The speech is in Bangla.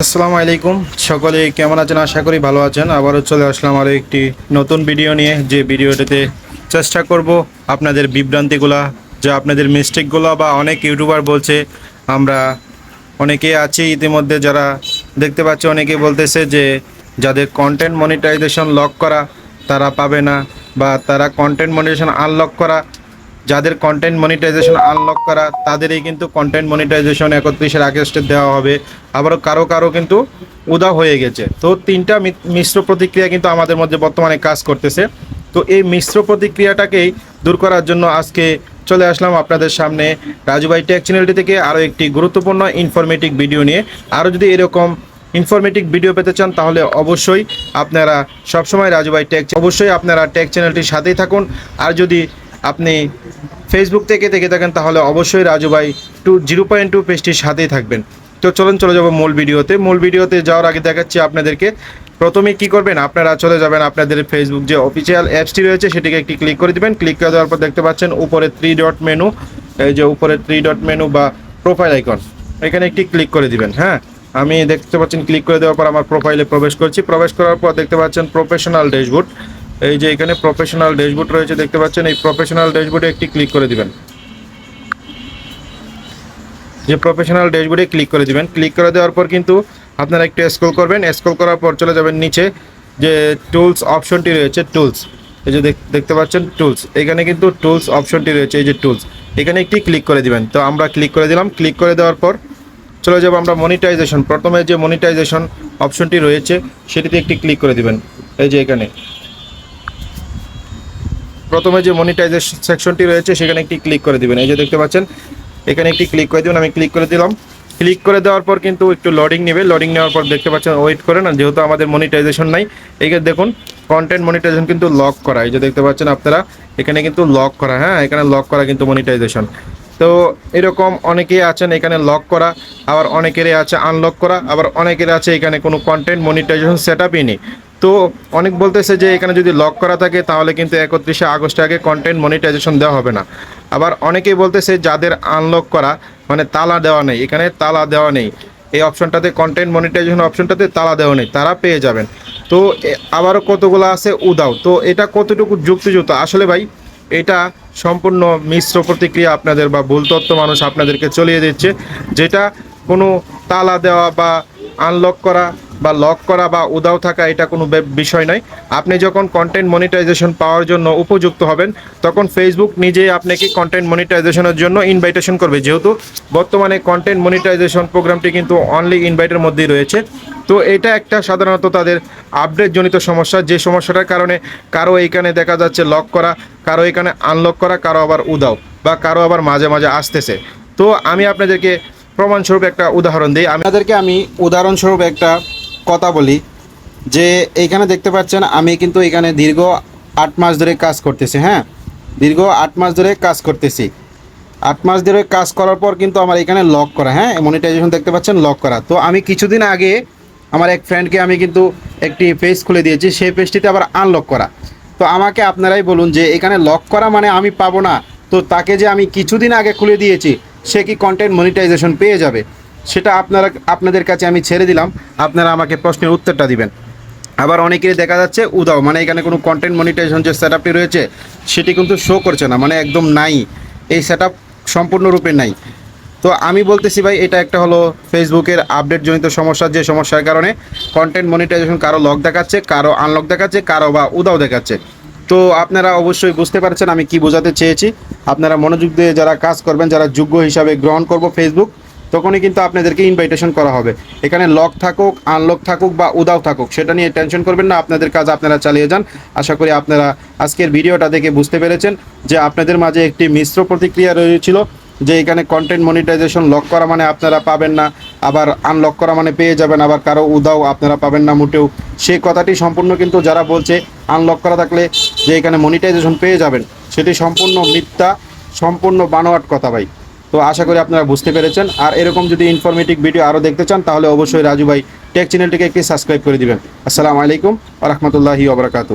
আসসালামু আলাইকুম, সকলে কেমন আছেন? আশা করি ভালো আছেন। আবারও চলে আসলাম আরও একটি নতুন ভিডিও নিয়ে, যে ভিডিওটিতে চেষ্টা করব আপনাদের বিভ্রান্তিগুলা, যা আপনাদের মিস্টেকগুলো, বা অনেক ইউটিউবার বলছে, আমরা অনেকে আছি ইতিমধ্যে যারা দেখতে পাচ্ছি, অনেকে বলতেছে যে যাদের কন্টেন্ট মনিটাইজেশন লক করা তারা পাবে না, বা তারা কন্টেন্ট মনিটাইজেশন আনলক করা, যাদের কন্টেন্ট মনিটাইজেশন আনলক করা তাদেরই কিন্তু কন্টেন্ট মনিটাইজেশন 31 আগস্টে দেওয়া হবে। আবারও কারো কারো কিন্তু উধাও হয়ে গেছে। তো তিনটা মিশ্র প্রতিক্রিয়া কিন্তু আমাদের মধ্যে বর্তমানে কাজ করতেছে। তো এই মিশ্র প্রতিক্রিয়াটাকেই দূর করার জন্য আজকে চলে আসলাম আপনাদের সামনে রাজু ভাই টেক চ্যানেলটি থেকে আরও একটি গুরুত্বপূর্ণ ইনফরমেটিভ ভিডিও নিয়ে। আরও যদি এরকম ইনফরমেটিভ ভিডিও পেতে চান তাহলে অবশ্যই আপনারা সবসময় রাজু ভাই অবশ্যই আপনারা টেক চ্যানেলটির সাথেই থাকুন। আর যদি আপনি ফেসবুক থেকে দেখে থাকেন তাহলে অবশ্যই রাজু ভাই 0.2 পেজটির সাথেই থাকবেন। তো চলে যাব মূল ভিডিওতে যাওয়ার আগে দেখাচ্ছি আপনাদেরকে। প্রথমে কি করবেন, আপনারা চলে যাবেন আপনাদের ফেসবুক যে অফিসিয়াল অ্যাপসটি রয়েছে সেটিকে একটি ক্লিক করে দিবেন। ক্লিক করে দেওয়ার পর দেখতে পাচ্ছেন উপরে 3 ডট মেনু, এই যে উপরে 3 ডট মেনু বা প্রোফাইল আইকন, এখানে একটি ক্লিক করে দিবেন। হ্যাঁ, আমি দেখতে পাচ্ছেন ক্লিক করে দেওয়ার পর আমার প্রোফাইলে প্রবেশ করছি। প্রবেশ করার পর দেখতে পাচ্ছেন প্রফেশনাল ড্যাশবোর্ড, এই যে এখানে প্রফেশনাল ড্যাশবোর্ড রয়েছে দেখতে পাচ্ছেন। এই প্রফেশনাল ড্যাশবোর্ডে একটি ক্লিক করে দিবেন। যে প্রফেশনাল ড্যাশবোর্ডে ক্লিক করে দিবেন। ক্লিক করে দেওয়ার পর কিন্তু আপনারা একটু স্ক্রল করবেন। স্ক্রল করার পর চলে যাবেন নিচে, যে টুলস অপশনটি রয়েছে, টুলস, এই যে দেখতে পাচ্ছেন টুলস, এখানে কিন্তু টুলস অপশনটি রয়েছে, এই যে টুলস, এখানে একটি ক্লিক করে দিবেন। তো আমরা ক্লিক করে দিলাম। ক্লিক করে দেওয়ার পর চলে যাব আমরা মনিটাইজেশন। প্রথমে যে মনিটাইজেশন অপশনটি রয়েছে সেটিতে একটি ক্লিক করে দিবেন। এই যে এখানে প্রথমে যে মনিটাইজেশন সেকশনটি রয়েছে সেখানে একটি ক্লিক করে দিবেন। এই যে দেখতে পাচ্ছেন এখানে একটি ক্লিক করে দিবেন। আমি ক্লিক করে দিলাম। ক্লিক করে দেওয়ার পর কিন্তু একটু লোডিং নেবে। লোডিং নেওয়ার পর দেখতে পাচ্ছেন ওয়েট করে না, যেহেতু আমাদের মনিটাইজেশন নাই। এইখানে দেখুন কন্টেন্ট মনিটাইজেশন কিন্তু লক করা, এই যে দেখতে পাচ্ছেন আপনারা এখানে কিন্তু লক করা। হ্যাঁ, এখানে লক করা কিন্তু মনিটাইজেশন। তো এরকম অনেকেই আছেন এখানে লক করা, আবার অনেকেরই আছে আনলক করা, আবার অনেকের আছে এখানে কোনো কন্টেন্ট মনিটাইজেশন সেট আপই নেই। তো অনেক বলতেছে যে এখানে যদি লক করা থাকে তাহলে কিন্তু 31 আগস্টের আগে কন্টেন্ট মনিটাইজেশন দেওয়া হবে না। আবার অনেকেই বলতেছে যাদের আনলক করা, মানে তালা দেওয়া নেই, এখানে তালা দেওয়া নেই, এই অপশনটাতে কন্টেন্ট মনিটাইজেশন অপশনটাতে তালা দেওয়া নেই, তারা পেয়ে যাবেন। তো আবারও কতগুলো আছে উদাও। তো এটা কতটুকু যুক্তিযুক্ত? আসলে ভাই এটা সম্পূর্ণ মিশ্র প্রতিক্রিয়া আপনাদের, বা ভুল তথ্য মানুষ আপনাদেরকে চলিয়ে দিচ্ছে। যেটা কোনো তালা দেওয়া বা আনলক করা বা লক করা বা উদাও থাকা এটা কোনো বিষয় নয়। আপনি যখন কন্টেন্ট মনিটাইজেশন পাওয়ার জন্য উপযুক্ত হবেন তখন ফেসবুক নিজেই আপনাকে কন্টেন্ট মনিটাইজেশনের জন্য ইনভাইটেশন করবে, যেহেতু বর্তমানে কন্টেন্ট মনিটাইজেশন প্রোগ্রামটি কিন্তু অনলি ইনভাইটের মধ্যেই রয়েছে। তো এটা একটা সাধারণত তাদের আপডেট জনিত সমস্যা, যে সমস্যাটার কারণে কারো এইখানে দেখা যাচ্ছে লক করা, কারো এখানে আনলক করা, কারো আবার উদাও, বা কারো আবার মাঝে মাঝে আসতেছে। তো আমি আপনাদেরকে প্রমাণস্বরূপ একটা উদাহরণ দিই। আমি উদাহরণস্বরূপ একটা কথা বলি, যে এইখানে দেখতে পাচ্ছেন আমি কিন্তু এখানে দীর্ঘ 8 মাস ধরে কাজ করতেছি। হ্যাঁ, দীর্ঘ 8 মাস ধরে কাজ করতেছি। 8 মাস ধরে কাজ করার পর কিন্তু আমার এখানে লক করা, হ্যাঁ মনিটাইজেশন দেখতে পাচ্ছেন লক করা। তো আমি কিছুদিন আগে আমার এক ফ্রেন্ডকে আমি কিন্তু একটি পেজ খুলে দিয়েছি, সেই পেজটিতে আবার আনলক করা। তো আমাকে আপনারাই বলুন যে এখানে লক করা মানে আমি পাবো না, তো তাকে যে আমি কিছুদিন আগে খুলে দিয়েছি সে কি কন্টেন্ট মনিটাইজেশন পেয়ে যাবে? সেটা আপনাদের কাছে আমি ছেড়ে দিলাম, আপনারা আমাকে প্রশ্নের উত্তরটা দিবেন। আবার অনেকেরই দেখা যাচ্ছে উদাও, মানে এখানে কোনো কন্টেন্ট মনিটাইজেশন যে সেট আপটি রয়েছে সেটি কিন্তু শো করছে না, মানে একদম নাই, এই সেট আপ সম্পূর্ণরূপে নাই। তো আমি বলতেছি ভাই এটা একটা হলো ফেসবুকের আপডেট জনিত সমস্যা, যে সমস্যার কারণে কন্টেন্ট মনিটাইজেশন কারো লক দেখাচ্ছে, কারো আনলক দেখাচ্ছে, কারো বা উদাও দেখাচ্ছে। তো আপনারা অবশ্যই বুঝতে পারছেন আমি কি বোঝাতে চেয়েছি। আপনারা মনোযোগ দিয়ে যারা কাজ করবেন, যারা যোগ্য হিসাবে গ্রহণ করব ফেসবুক, তখনই কিন্তু আপনাদেরকে ইনভাইটেশন করা হবে। এখানে লক থাকুক, আনলক থাকুক বা উদাও থাকুক সেটা নিয়ে টেনশন করবেন না, আপনাদের কাজ আপনারা চালিয়ে যান। আশা করি আপনারা আজকের ভিডিওটা দেখে বুঝতে পেরেছেন যে আপনাদের মাঝে একটি মিশ্র প্রতিক্রিয়া রয়েছিল, যে এখানে কন্টেন্ট মনিটাইজেশন লক করা মানে আপনারা পাবেন না, আবার আনলক করা মানে পেয়ে যাবেন, আবার কারো উদাও আপনারা পাবেন না মোটেও। সেই কথাটি সম্পূর্ণ কিন্তু যারা বলছে আনলক করা থাকলে যে এখানে মনিটাইজেশন পেয়ে যাবেন, সেটি সম্পূর্ণ মিথ্যা, সম্পূর্ণ বানোয়াট কথা ভাই। তো আশা করি আপনারা বুঝতে পেরেছেন। আর এরকম যদি ইনফরমেটিভ ভিডিও আরও দেখতে চান তাহলে অবশ্যই রাজু ভাই টেক চ্যানেলটিকে একটি সাবস্ক্রাইব করে দিবেন। আসসালামু আলাইকুম ওয়া রাহমাতুল্লাহি ওয়া বারাকাতুহু।